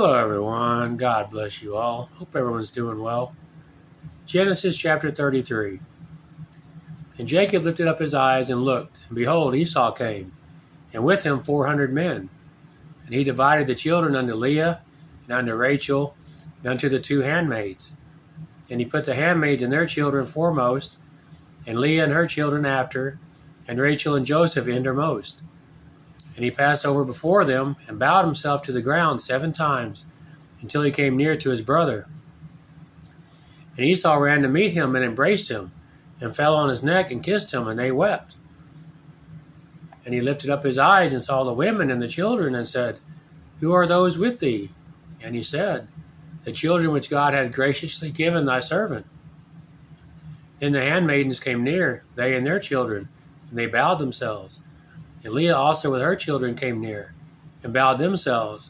Hello, everyone. God bless you all. Hope everyone's doing well. Genesis chapter 33. And Jacob lifted up his eyes and looked, and behold, Esau came, and with him 400 men. And he divided the children unto Leah, and unto Rachel, and unto the two handmaids. And he put the handmaids and their children foremost, and Leah and her children after, and Rachel and Joseph innermost. And he passed over before them, and bowed himself to the ground 7 times, until he came near to his brother. And Esau ran to meet him and embraced him, and fell on his neck and kissed him, and they wept. And he lifted up his eyes and saw the women and the children, and said, Who are those with thee? And he said, The children which God hath graciously given thy servant. Then the handmaidens came near, they and their children, and they bowed themselves. And Leah also with her children came near, and bowed themselves.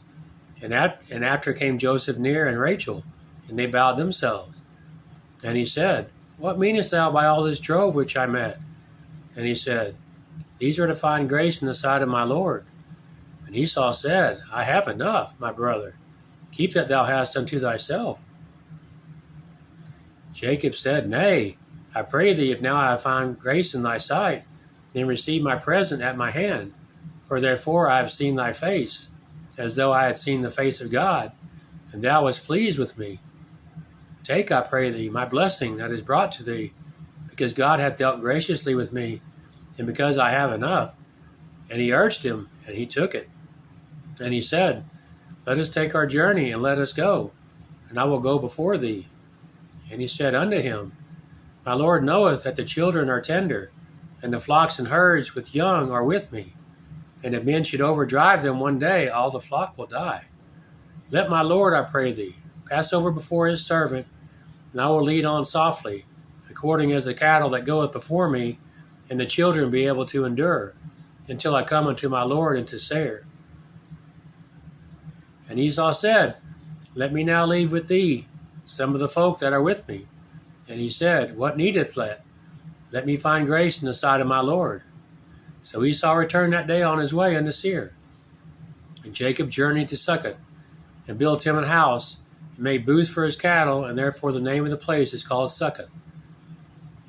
And after came Joseph near, and Rachel, and they bowed themselves. And he said, What meanest thou by all this drove which I met? And he said, These are to find grace in the sight of my Lord. And Esau said, I have enough, my brother. Keep that thou hast unto thyself. Jacob said, Nay, I pray thee, if now I have found grace in thy sight, then receive my present at my hand. For therefore I have seen thy face, as though I had seen the face of God, and thou wast pleased with me. Take, I pray thee, my blessing that is brought to thee, because God hath dealt graciously with me, and because I have enough. And he urged him, and he took it. And he said, Let us take our journey, and let us go, and I will go before thee. And he said unto him, My Lord knoweth that the children are tender, and the flocks and herds with young are with me. And if men should overdrive them one day, all the flock will die. Let my Lord, I pray thee, pass over before his servant, and I will lead on softly, according as the cattle that goeth before me, and the children be able to endure, until I come unto my Lord into Seir. And Esau said, Let me now leave with thee some of the folk that are with me. And he said, What needeth let? Let me find grace in the sight of my Lord. So Esau returned that day on his way unto Seir. And Jacob journeyed to Succoth, and built him an house, and made booths for his cattle, and therefore the name of the place is called Succoth.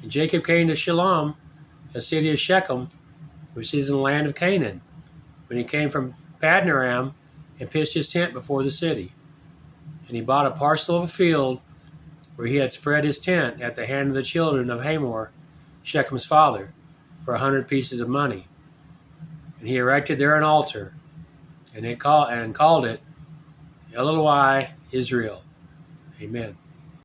And Jacob came to Shalom, a city of Shechem, which is in the land of Canaan, when he came from Padanaram, and pitched his tent before the city. And he bought a parcel of a field, where he had spread his tent at the hand of the children of Hamor, Shechem's father, for 100 pieces of money. And he erected there an altar, and called it Eloi Israel. Amen.